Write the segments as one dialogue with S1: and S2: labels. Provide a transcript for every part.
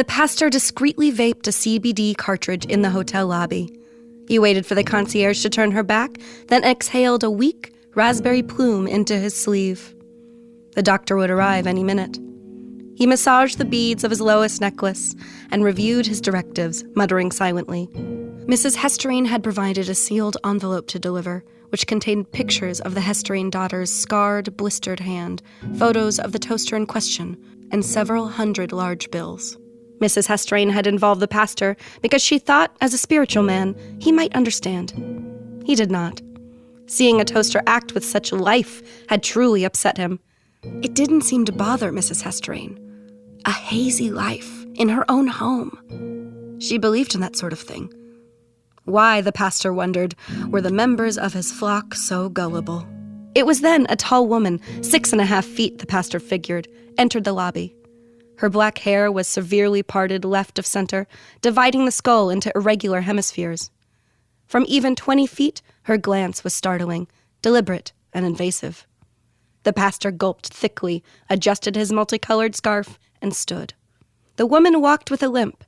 S1: The pastor discreetly vaped a CBD cartridge in the hotel lobby. He waited for the concierge to turn her back, then exhaled a weak raspberry plume into his sleeve. The doctor would arrive any minute. He massaged the beads of his Lois necklace and reviewed his directives, muttering silently. Mrs. Hesterine had provided a sealed envelope to deliver, which contained pictures of the Hesterine daughter's scarred, blistered hand, photos of the toaster in question, and several hundred large bills. Mrs. Hesterine had involved the pastor because she thought, as a spiritual man, he might understand. He did not. Seeing a toaster act with such life had truly upset him. It didn't seem to bother Mrs. Hesterine. A hazy life in her own home. She believed in that sort of thing. Why, the pastor wondered, were the members of his flock so gullible? It was then a tall woman, 6.5 feet, the pastor figured, entered the lobby. Her black hair was severely parted left of center, dividing the skull into irregular hemispheres. From even 20 feet, her glance was startling, deliberate, and invasive. The pastor gulped thickly, adjusted his multicolored scarf, and stood. The woman walked with a limp.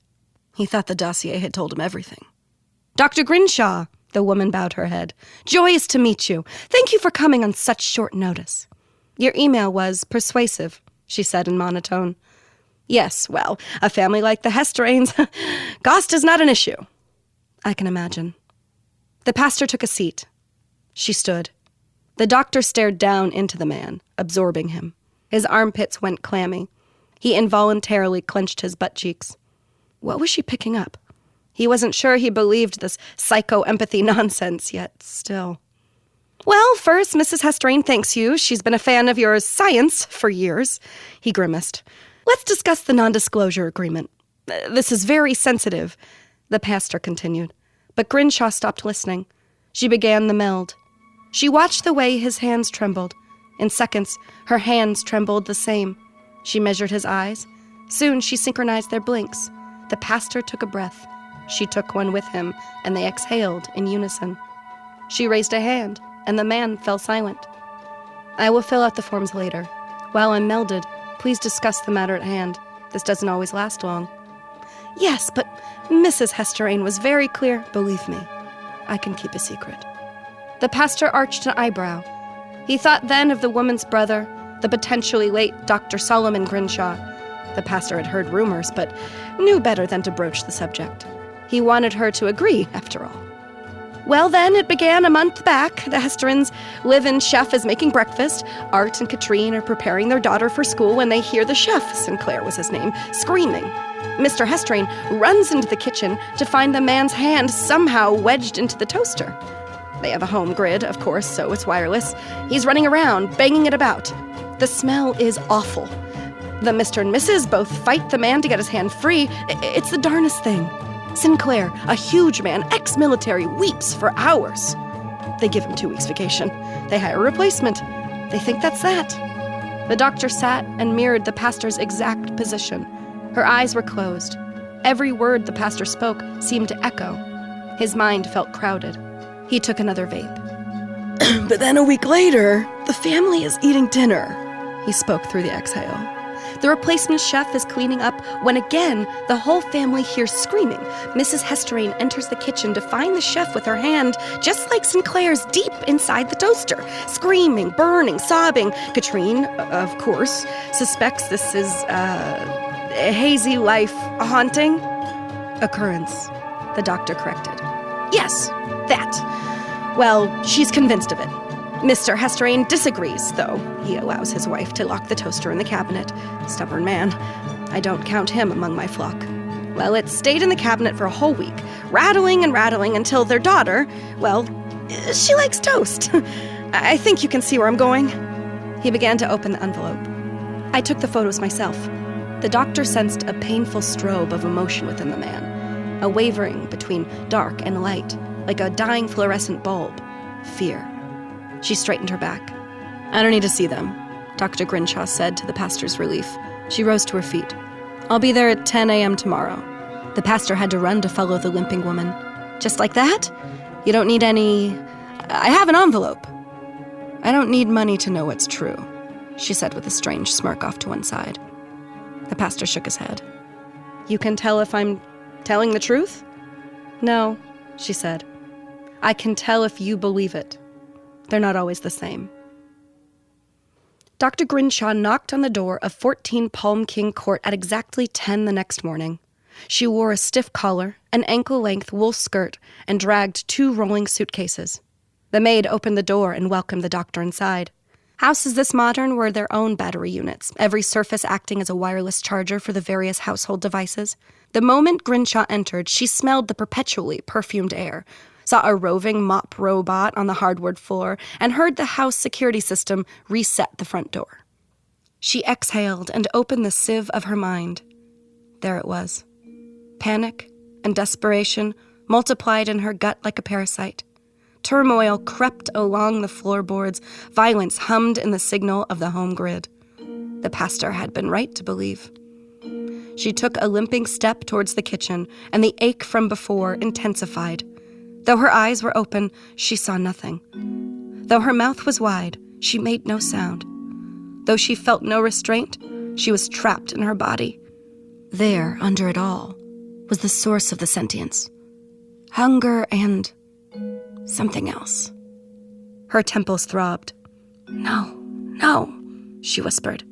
S1: He thought the dossier had told him everything. "Dr. Grinshaw," the woman bowed her head. "Joyous to meet you. Thank you for coming on such short notice." "Your email was persuasive," she said in monotone. "Yes, well, a family like the Hesterines, cost is not an issue." "I can imagine." The pastor took a seat. She stood. The doctor stared down into the man, absorbing him. His armpits went clammy. He involuntarily clenched his butt cheeks. What was she picking up? He wasn't sure he believed this psycho-empathy nonsense, yet still. "Well, first, Mrs. Hesterine thanks you. She's been a fan of your science for years." He grimaced. "Let's discuss the non-disclosure agreement. This is very sensitive," the pastor continued. But Grinshaw stopped listening. She began the meld. She watched the way his hands trembled. In seconds, her hands trembled the same. She measured his eyes. Soon she synchronized their blinks. The pastor took a breath. She took one with him, and they exhaled in unison. She raised a hand, and the man fell silent. "I will fill out the forms later. While I'm melded, please discuss the matter at hand. This doesn't always last long." "Yes, but Mrs. Hesterine was very clear. Believe me, I can keep a secret." The pastor arched an eyebrow. He thought then of the woman's brother, the potentially late Dr. Solomon Grinshaw. The pastor had heard rumors, but knew better than to broach the subject. He wanted her to agree, after all. "Well, then, it began a month back. The Hesterines' live-in chef is making breakfast. Art and Katrine are preparing their daughter for school when they hear the chef, Sinclair was his name, screaming. Mr. Hesterine runs into the kitchen to find the man's hand somehow wedged into the toaster. They have a home grid, of course, so it's wireless. He's running around, banging it about. The smell is awful. The Mr. and Mrs. both fight the man to get his hand free. It's the darnest thing. Sinclair, a huge man, ex-military, weeps for hours. They give him 2 weeks vacation. They hire a replacement. They think that's that." The doctor sat and mirrored the pastor's exact position. Her eyes were closed. Every word the pastor spoke seemed to echo. His mind felt crowded. He took another vape. "But then a week later, the family is eating dinner," he spoke through the exhale. "The replacement chef is cleaning up when again the whole family hears screaming. Mrs. Hesterine enters the kitchen to find the chef with her hand just like Sinclair's deep inside the toaster, screaming, burning, sobbing. Katrine, of course, suspects this is, a hazy life haunting." "Occurrence," the doctor corrected. "Yes, that. Well, she's convinced of it. Mr. Hesterine disagrees, though. He allows his wife to lock the toaster in the cabinet. Stubborn man. I don't count him among my flock. Well, it stayed in the cabinet for a whole week, rattling and rattling until their daughter, well, she likes toast. I think you can see where I'm going." He began to open the envelope. "I took the photos myself." The doctor sensed a painful strobe of emotion within the man, a wavering between dark and light, like a dying fluorescent bulb. Fear. She straightened her back. "I don't need to see them," Dr. Grinshaw said to the pastor's relief. She rose to her feet. "I'll be there at 10 a.m. tomorrow." The pastor had to run to follow the limping woman. "Just like that? You don't need any... I have an envelope." "I don't need money to know what's true," she said with a strange smirk off to one side. The pastor shook his head. You can tell if I'm telling the truth? No, she said. I can tell if you believe it. They're not always the same. Dr. Grinshaw knocked on the door of 14 Palm King Court at exactly 10 the next morning. She wore a stiff collar, an ankle-length wool skirt, and dragged 2 rolling suitcases. The maid opened the door and welcomed the doctor inside. Houses this modern were their own battery units, every surface acting as a wireless charger for the various household devices. The moment Grinshaw entered, she smelled the perpetually perfumed air, saw a roving mop robot on the hardwood floor, and heard the house security system reset the front door. She exhaled and opened the sieve of her mind. There it was. Panic and desperation multiplied in her gut like a parasite. Turmoil crept along the floorboards. Violence hummed in the signal of the home grid. The pastor had been right to believe. She took a limping step towards the kitchen, and the ache from before intensified. Though her eyes were open, she saw nothing. Though her mouth was wide, she made no sound. Though she felt no restraint, she was trapped in her body. There, under it all, was the source of the sentience. Hunger and something else. Her temples throbbed. No, she whispered.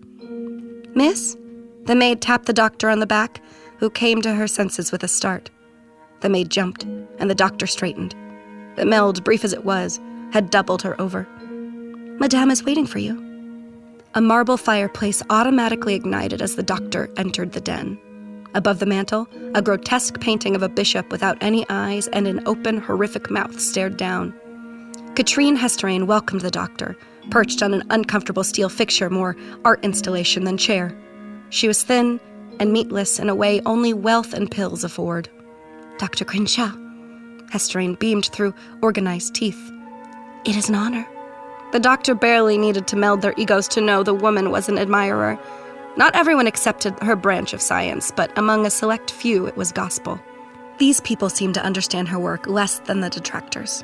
S1: Miss? The maid tapped the doctor on the back, who came to her senses with a start. The maid jumped, and the doctor straightened. The meld, brief as it was, had doubled her over. Madame is waiting for you. A marble fireplace automatically ignited as the doctor entered the den. Above the mantel, a grotesque painting of a bishop without any eyes and an open, horrific mouth stared down. Katrine Hesterain welcomed the doctor, perched on an uncomfortable steel fixture, more art installation than chair. She was thin and meatless in a way only wealth and pills afford. Dr. Grinshaw, Hesterain beamed through organized teeth. It is an honor. The doctor barely needed to meld their egos to know the woman was an admirer. Not everyone accepted her branch of science, but among a select few it was gospel. These people seemed to understand her work less than the detractors.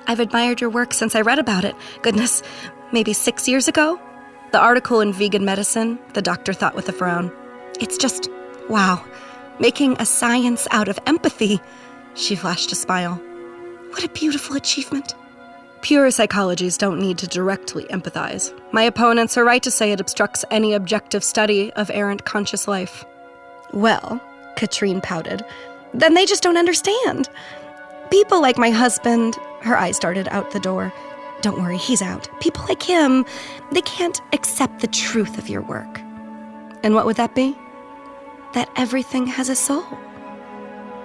S1: I've admired your work since I read about it. Goodness, maybe 6 years ago? The article in Vegan Medicine, the doctor thought with a frown. It's just, wow, making a science out of empathy. She flashed a smile. What a beautiful achievement. Pure psychologies don't need to directly empathize. My opponents are right to say it obstructs any objective study of errant conscious life. Well, Katrine pouted, then they just don't understand. People like my husband, her eyes darted out the door. Don't worry, he's out. People like him, they can't accept the truth of your work. And what would that be? That everything has a soul.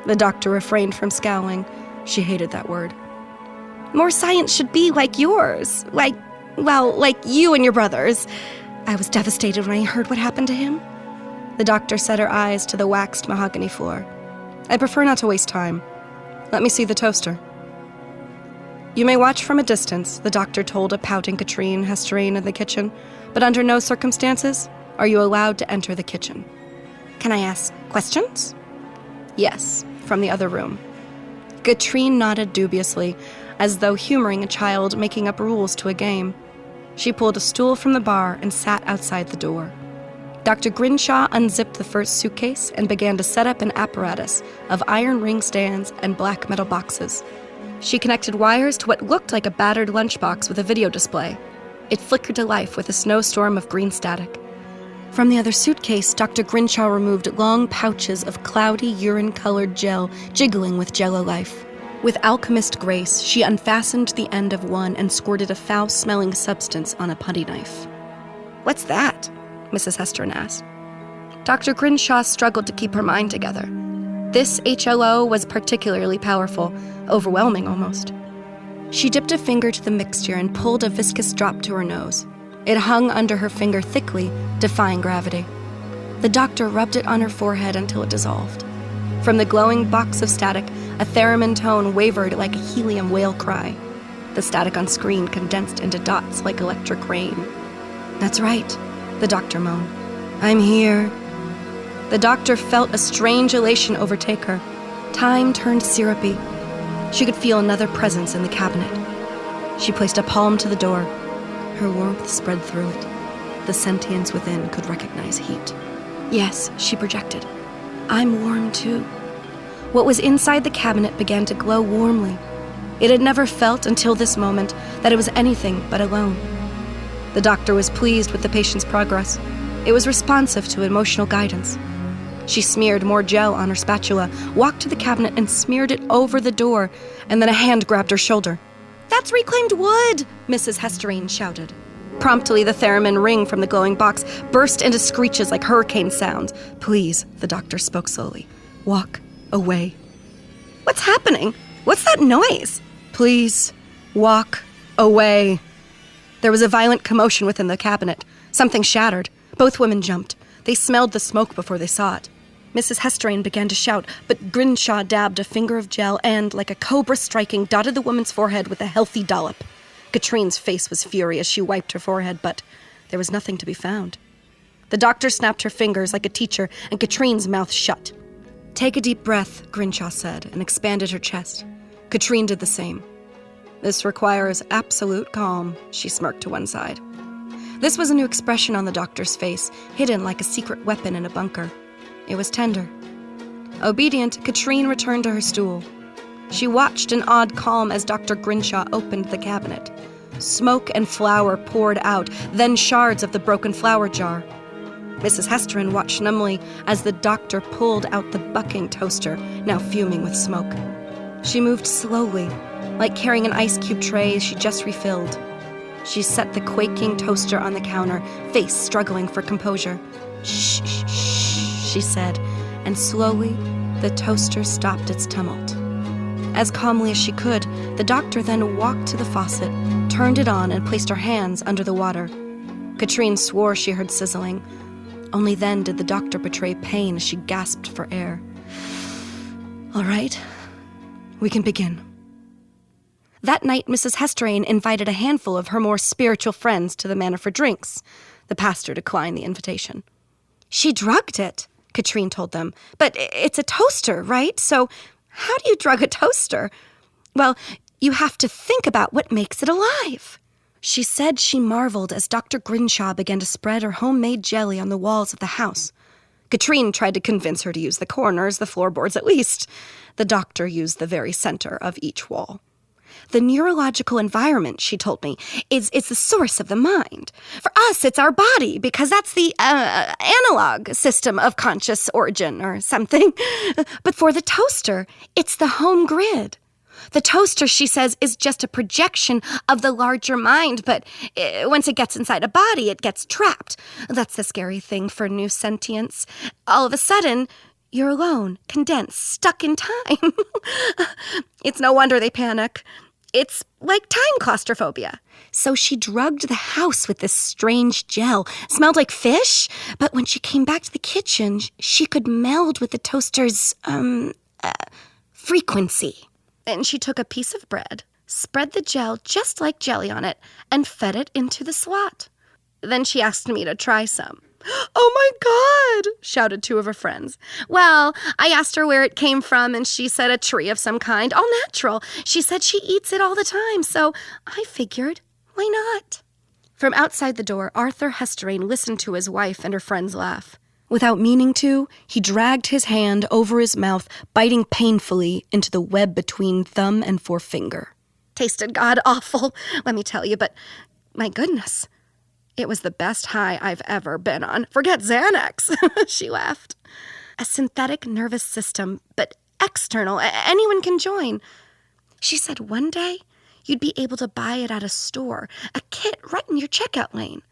S1: The doctor refrained from scowling. She hated that word. More science should be like yours. Like you and your brothers. I was devastated when I heard what happened to him. The doctor set her eyes to the waxed mahogany floor. I prefer not to waste time. Let me see the toaster. You may watch from a distance, the doctor told a pouting Katrine Hesterain in the kitchen, but under no circumstances are you allowed to enter the kitchen. Can I ask questions? Yes, from the other room. Katrine nodded dubiously, as though humoring a child making up rules to a game. She pulled a stool from the bar and sat outside the door. Dr. Grinshaw unzipped the first suitcase and began to set up an apparatus of iron ring stands and black metal boxes. She connected wires to what looked like a battered lunchbox with a video display. It flickered to life with a snowstorm of green static. From the other suitcase, Dr. Grinshaw removed long pouches of cloudy, urine-colored gel, jiggling with jello life. With alchemist grace, she unfastened the end of one and squirted a foul-smelling substance on a putty knife. What's that? Mrs. Hesterain asked. Dr. Grinshaw struggled to keep her mind together. This HLO was particularly powerful, overwhelming almost. She dipped a finger to the mixture and pulled a viscous drop to her nose. It hung under her finger thickly, defying gravity. The doctor rubbed it on her forehead until it dissolved. From the glowing box of static, a theremin tone wavered like a helium whale cry. The static on screen condensed into dots like electric rain. That's right, the doctor moaned. I'm here. The doctor felt a strange elation overtake her. Time turned syrupy. She could feel another presence in the cabinet. She placed a palm to the door. Her warmth spread through it. The sentience within could recognize heat. Yes, she projected. I'm warm too. What was inside the cabinet began to glow warmly. It had never felt until this moment that it was anything but alone. The doctor was pleased with the patient's progress. It was responsive to emotional guidance. She smeared more gel on her spatula, walked to the cabinet and smeared it over the door, and then a hand grabbed her shoulder. "That's reclaimed wood!" Mrs. Hesterine shouted. Promptly, the theremin ring from the glowing box burst into screeches like hurricane sounds. "Please," the doctor spoke slowly. "Walk away." "What's happening? What's that noise?" "Please, walk away." There was a violent commotion within the cabinet. Something shattered. Both women jumped. They smelled the smoke before they saw it. Mrs. Hesterine began to shout, but Grinshaw dabbed a finger of gel and, like a cobra striking, dotted the woman's forehead with a healthy dollop. Katrine's face was fury as she wiped her forehead, but there was nothing to be found. The doctor snapped her fingers like a teacher, and Katrine's mouth shut. "Take a deep breath," Grinshaw said, and expanded her chest. Katrine did the same. "This requires absolute calm," she smirked to one side. This was a new expression on the doctor's face, hidden like a secret weapon in a bunker. It was tender. Obedient, Katrine returned to her stool. She watched in odd calm as Dr. Grinshaw opened the cabinet. Smoke and flour poured out, then shards of the broken flour jar. Mrs. Hesterine watched numbly as the doctor pulled out the bucking toaster, now fuming with smoke. She moved slowly, like carrying an ice cube tray she just refilled. She set the quaking toaster on the counter, face struggling for composure. "Shh, shh, shh," she said, and slowly the toaster stopped its tumult. As calmly as she could, the doctor then walked to the faucet, turned it on, and placed her hands under the water. Katrine swore she heard sizzling. Only then did the doctor betray pain as she gasped for air. "All right, we can begin." That night, Mrs. Hesterine invited a handful of her more spiritual friends to the manor for drinks. The pastor declined the invitation. "She drugged it," Katrine told them. "But it's a toaster, right? So how do you drug a toaster?" "Well, you have to think about what makes it alive." She said she marveled as Dr. Grinshaw began to spread her homemade jelly on the walls of the house. Katrine tried to convince her to use the corners, the floorboards at least. The doctor used the very center of each wall. "The neurological environment," she told me, is the source of the mind. For us, it's our body, because that's the analog system of conscious origin or something. But for the toaster, it's the home grid. The toaster, she says, is just a projection of the larger mind, but once it gets inside a body, it gets trapped. That's the scary thing for new sentience. All of a sudden, you're alone, condensed, stuck in time. It's no wonder they panic. It's like time claustrophobia. So she drugged the house with this strange gel. Smelled like fish, but when she came back to the kitchen, she could meld with the toaster's, frequency. And she took a piece of bread, spread the gel just like jelly on it, and fed it into the slot. Then she asked me to try some. "Oh my God!" shouted two of her friends. "Well, I asked her where it came from, and she said a tree of some kind, all natural. She said she eats it all the time, so I figured, why not?" From outside the door, Arthur Hesterine listened to his wife and her friends laugh. Without meaning to, he dragged his hand over his mouth, biting painfully into the web between thumb and forefinger. Tasted god-awful, let me tell you, but my goodness. It was the best high I've ever been on. Forget Xanax, she laughed. A synthetic nervous system, but external. Anyone can join. She said one day you'd be able to buy it at a store, a kit right in your checkout lane.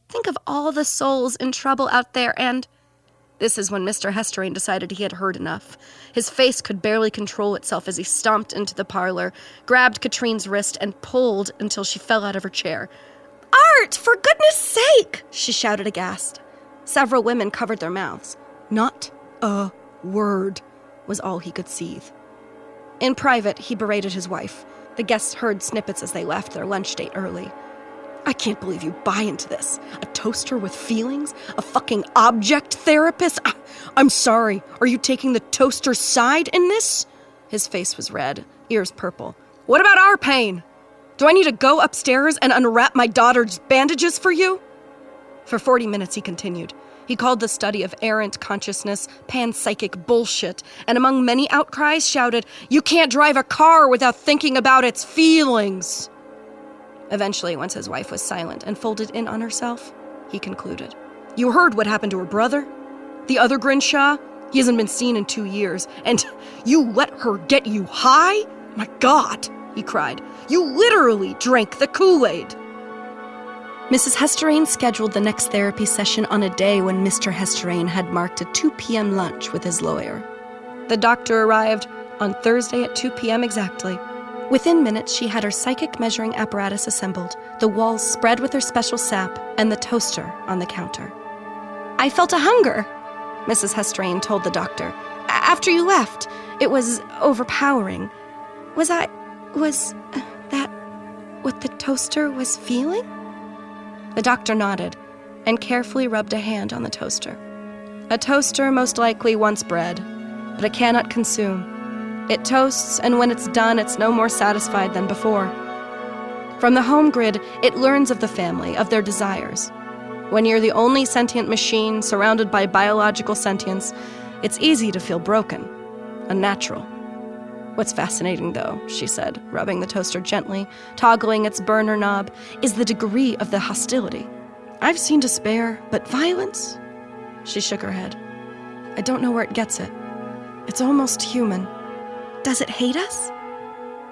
S1: Think of all the souls in trouble out there, and this is when Mr. Hesterine decided he had heard enough. His face could barely control itself as he stomped into the parlor, grabbed Katrine's wrist, and pulled until she fell out of her chair. "Art, for goodness sake!" she shouted aghast. Several women covered their mouths. Not a word was all he could seethe. In private, he berated his wife. The guests heard snippets as they left their lunch date early. "I can't believe you buy into this. A toaster with feelings? A fucking object therapist? I'm sorry. Are you taking the toaster's side in this?" His face was red, ears purple. "What about our pain? Do I need to go upstairs and unwrap my daughter's bandages for you?" For 40 minutes, he continued. He called the study of errant consciousness panpsychic bullshit, and among many outcries shouted, "You can't drive a car without thinking about its feelings!" Eventually, once his wife was silent and folded in on herself, he concluded, "You heard what happened to her brother? The other Grinshaw? He hasn't been seen in 2 years, and you let her get you high? My God," he cried, "you literally drank the Kool-Aid." Mrs. Hesterane scheduled the next therapy session on a day when Mr. Hesterane had marked a 2 p.m. lunch with his lawyer. The doctor arrived on Thursday at 2 p.m. exactly. Within minutes, she had her psychic measuring apparatus assembled, the walls spread with her special sap, and the toaster on the counter. "I felt a hunger," Mrs. Hesterane told the doctor. "After you left, it was overpowering. Was that what the toaster was feeling?" The doctor nodded and carefully rubbed a hand on the toaster. A toaster most likely wants bread, but it cannot consume. It toasts, and when it's done, it's no more satisfied than before. From the home grid, it learns of the family, of their desires. When you're the only sentient machine surrounded by biological sentience, it's easy to feel broken, unnatural. "What's fascinating, though," she said, rubbing the toaster gently, toggling its burner knob, "is the degree of the hostility. I've seen despair, but violence?" She shook her head. "I don't know where it gets it. It's almost human." "Does it hate us?"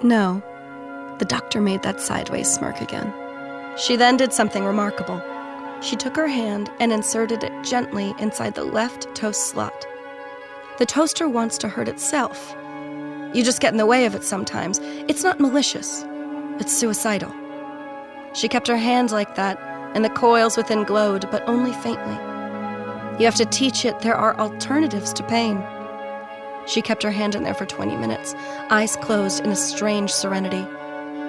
S1: "No." The doctor made that sideways smirk again. She then did something remarkable. She took her hand and inserted it gently inside the left toast slot. The toaster wants to hurt itself. You just get in the way of it sometimes. It's not malicious. It's suicidal. She kept her hand like that, and the coils within glowed, but only faintly. You have to teach it there are alternatives to pain. She kept her hand in there for 20 minutes, eyes closed in a strange serenity.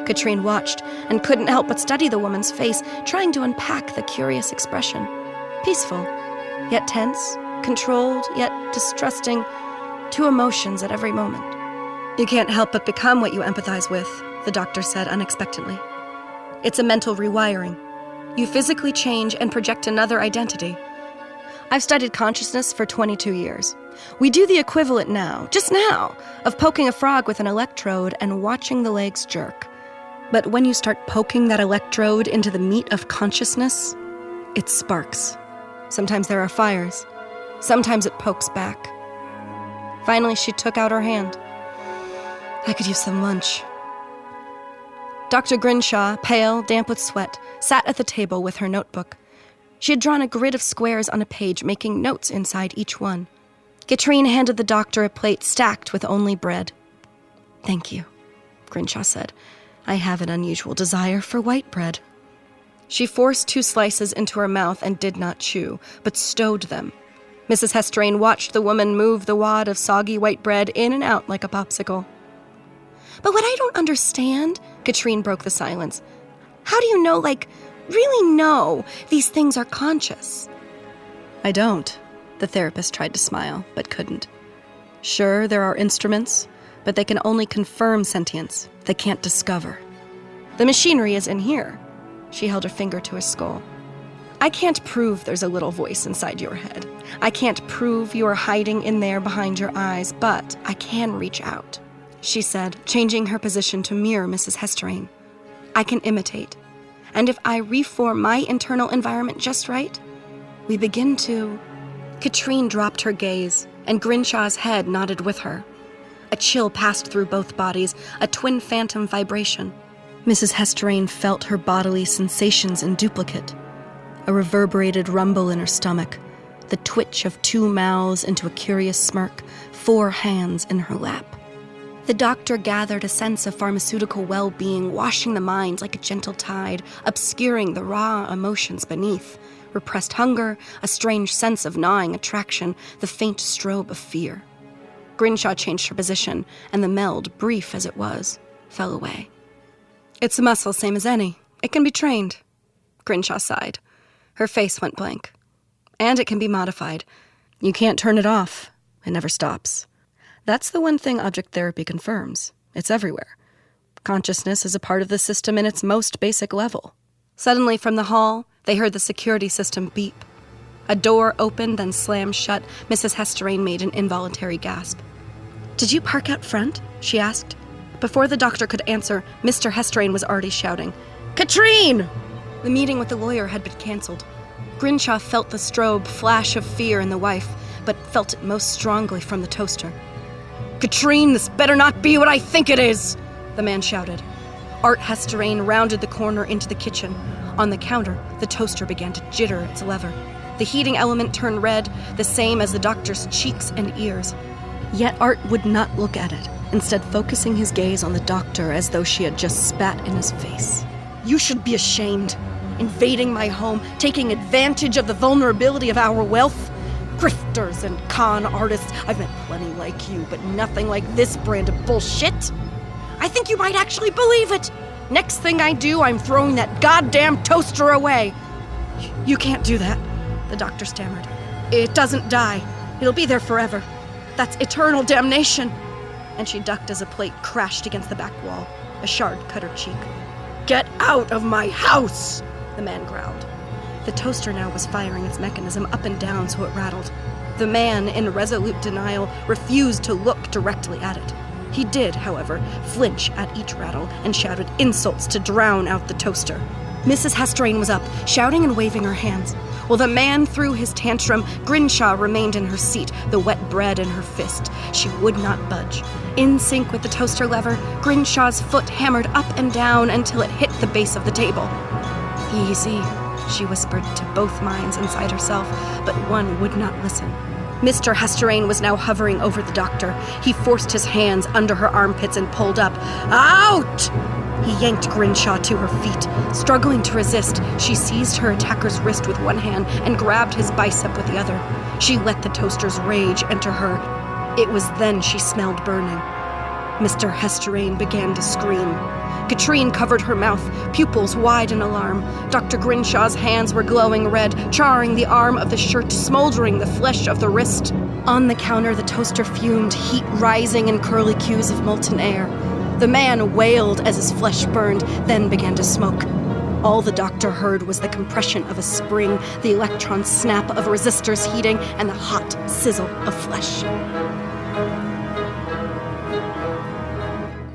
S1: Katrine watched and couldn't help but study the woman's face, trying to unpack the curious expression. Peaceful, yet tense, controlled, yet distrusting, 2 emotions at every moment. "You can't help but become what you empathize with," the doctor said unexpectedly. "It's a mental rewiring. You physically change and project another identity. I've studied consciousness for 22 years. We do the equivalent now, just now, of poking a frog with an electrode and watching the legs jerk. But when you start poking that electrode into the meat of consciousness, it sparks. Sometimes there are fires. Sometimes it pokes back." Finally, she took out her hand. "I could use some lunch." Dr. Grinshaw, pale, damp with sweat, sat at the table with her notebook. She had drawn a grid of squares on a page, making notes inside each one. Katrine handed the doctor a plate stacked with only bread. "Thank you," Grinshaw said. "I have an unusual desire for white bread." She forced 2 slices into her mouth and did not chew, but stowed them. Mrs. Hesterane watched the woman move the wad of soggy white bread in and out like a popsicle. "But what I don't understand," Katrine broke the silence, "how do you know, really know these things are conscious?" "I don't," the therapist tried to smile, but couldn't. "Sure, there are instruments, but they can only confirm sentience. They can't discover. The machinery is in here." She held her finger to his skull. "I can't prove there's a little voice inside your head. I can't prove you are hiding in there behind your eyes, but I can reach out," she said, changing her position to mirror Mrs. Hesterane. "I can imitate. And if I reform my internal environment just right, we begin to..." Katrine dropped her gaze, and Grinshaw's head nodded with her. A chill passed through both bodies, a twin phantom vibration. Mrs. Hesterane felt her bodily sensations in duplicate. A reverberated rumble in her stomach, the twitch of 2 mouths into a curious smirk, 4 hands in her lap. The doctor gathered a sense of pharmaceutical well-being, washing the mind like a gentle tide, obscuring the raw emotions beneath. Repressed hunger, a strange sense of gnawing attraction, the faint strobe of fear. Grinshaw changed her position, and the meld, brief as it was, fell away. "It's a muscle, same as any. It can be trained." Grinshaw sighed. Her face went blank. "And it can be modified. You can't turn it off. It never stops. That's the one thing object therapy confirms. It's everywhere. Consciousness is a part of the system in its most basic level." Suddenly, from the hall, They heard the security system beep. A door opened, then slammed shut. Mrs. Hesterain made an involuntary gasp. "Did you park out front?" she asked. Before the doctor could answer, Mr. Hesterain was already shouting, "Katrine!" The meeting with the lawyer had been canceled. Grinshaw felt the strobe flash of fear in the wife, but felt it most strongly from the toaster. "Katrine, this better not be what I think it is!" the man shouted. Art Hesterain rounded the corner into the kitchen. On the counter, the toaster began to jitter its lever. The heating element turned red, the same as the doctor's cheeks and ears. Yet Art would not look at it, instead focusing his gaze on the doctor as though she had just spat in his face. "You should be ashamed. Invading my home, taking advantage of the vulnerability of our wealth. Grifters and con artists, I've met plenty like you, but nothing like this brand of bullshit. I think you might actually believe it. Next thing I do, I'm throwing that goddamn toaster away." "You can't do that," the doctor stammered. "It doesn't die. It'll be there forever. That's eternal damnation." And she ducked as a plate crashed against the back wall. A shard cut her cheek. "Get out of my house!" the man growled. The toaster now was firing its mechanism up and down so it rattled. The man, in resolute denial, refused to look directly at it. He did, however, flinch at each rattle and shouted insults to drown out the toaster. Mrs. Hesterain was up, shouting and waving her hands. While the man threw his tantrum, Grinshaw remained in her seat, the wet bread in her fist. She would not budge. In sync with the toaster lever, Grinshaw's foot hammered up and down until it hit the base of the table. "Easy," she whispered to both minds inside herself, but one would not listen. Mr. Hesterain was now hovering over the doctor. He forced his hands under her armpits and pulled up. "Out!" He yanked Grinshaw to her feet. Struggling to resist, she seized her attacker's wrist with one hand and grabbed his bicep with the other. She let the toaster's rage enter her. It was then she smelled burning. Mr. Hesterain began to scream. Katrine covered her mouth, pupils wide in alarm. Dr. Grinshaw's hands were glowing red, charring the arm of the shirt, smoldering the flesh of the wrist. On the counter, the toaster fumed, heat rising in curlicues of molten air. The man wailed as his flesh burned, then began to smoke. All the doctor heard was the compression of a spring, the electron snap of resistors heating, and the hot sizzle of flesh.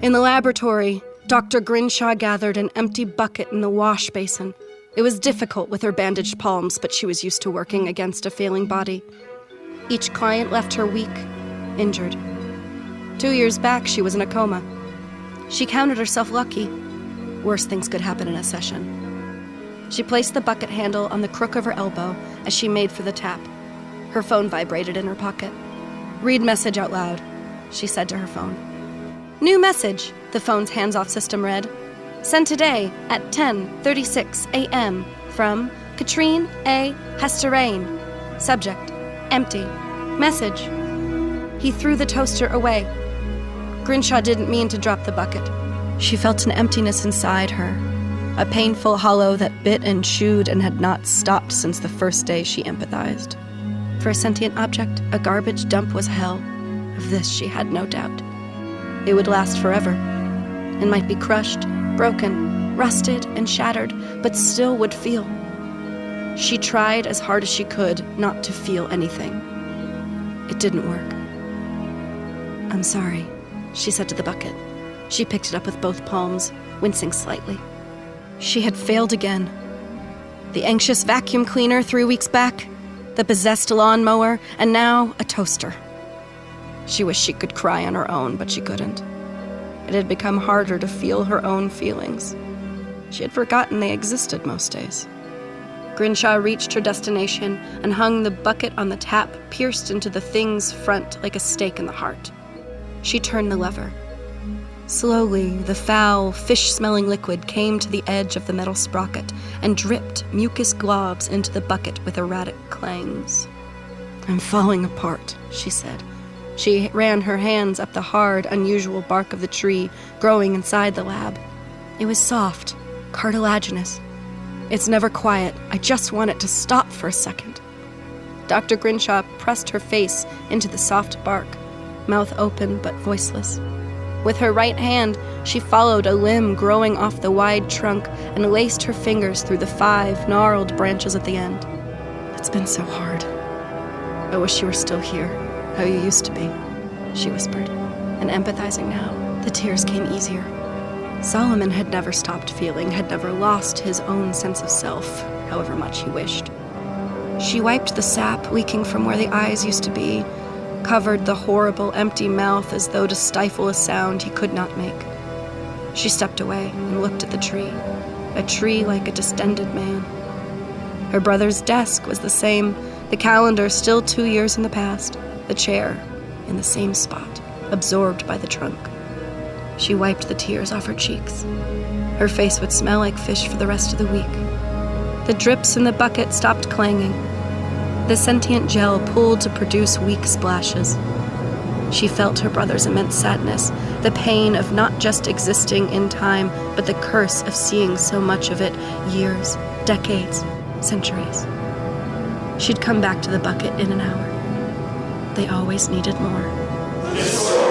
S1: In the laboratory, Dr. Grinshaw gathered an empty bucket in the wash basin. It was difficult with her bandaged palms, but she was used to working against a failing body. Each client left her weak, injured. 2 years back, she was in a coma. She counted herself lucky. Worse things could happen in a session. She placed the bucket handle on the crook of her elbow as she made for the tap. Her phone vibrated in her pocket. "Read message out loud," she said to her phone. "New message," the phone's hands-off system read. "Sent today at 10:36 a.m. from Katrine A. Hesterain. Subject, empty. Message." He threw the toaster away. Grinshaw didn't mean to drop the bucket. She felt an emptiness inside her, a painful hollow that bit and chewed and had not stopped since the first day she empathized. For a sentient object, a garbage dump was hell. Of this she had no doubt. It would last forever. It might be crushed, broken, rusted, and shattered, but still would feel. She tried as hard as she could not to feel anything. It didn't work. "I'm sorry," she said to the bucket. She picked it up with both palms, wincing slightly. She had failed again. The anxious vacuum cleaner 3 weeks back, the possessed lawnmower, and now a toaster. She wished she could cry on her own, but she couldn't. It had become harder to feel her own feelings. She had forgotten they existed most days. Grinshaw reached her destination and hung the bucket on the tap, pierced into the thing's front like a stake in the heart. She turned the lever. Slowly, the foul, fish-smelling liquid came to the edge of the metal sprocket and dripped mucus globs into the bucket with erratic clangs. "I'm falling apart," she said. She ran her hands up the hard, unusual bark of the tree growing inside the lab. It was soft, cartilaginous. "It's never quiet. I just want it to stop for a second." Dr. Grinshaw pressed her face into the soft bark, mouth open but voiceless. With her right hand, she followed a limb growing off the wide trunk and laced her fingers through the 5 gnarled branches at the end. "It's been so hard. I wish you were still here, how you used to be," she whispered. And empathizing now, the tears came easier. Solomon had never stopped feeling, had never lost his own sense of self, however much he wished. She wiped the sap leaking from where the eyes used to be, covered the horrible empty mouth as though to stifle a sound he could not make. She stepped away and looked at the a tree like a distended man. Her brother's desk was the same, the calendar still 2 years in the past, the chair in the same spot, absorbed by the trunk. She wiped the tears off her cheeks. Her face would smell like fish for the rest of the week. The drips in the bucket stopped clanging. The sentient gel pulled to produce weak splashes. She felt her brother's immense sadness, the pain of not just existing in time, but the curse of seeing so much of it, years, decades, centuries. She'd come back to the bucket in an hour. They always needed more.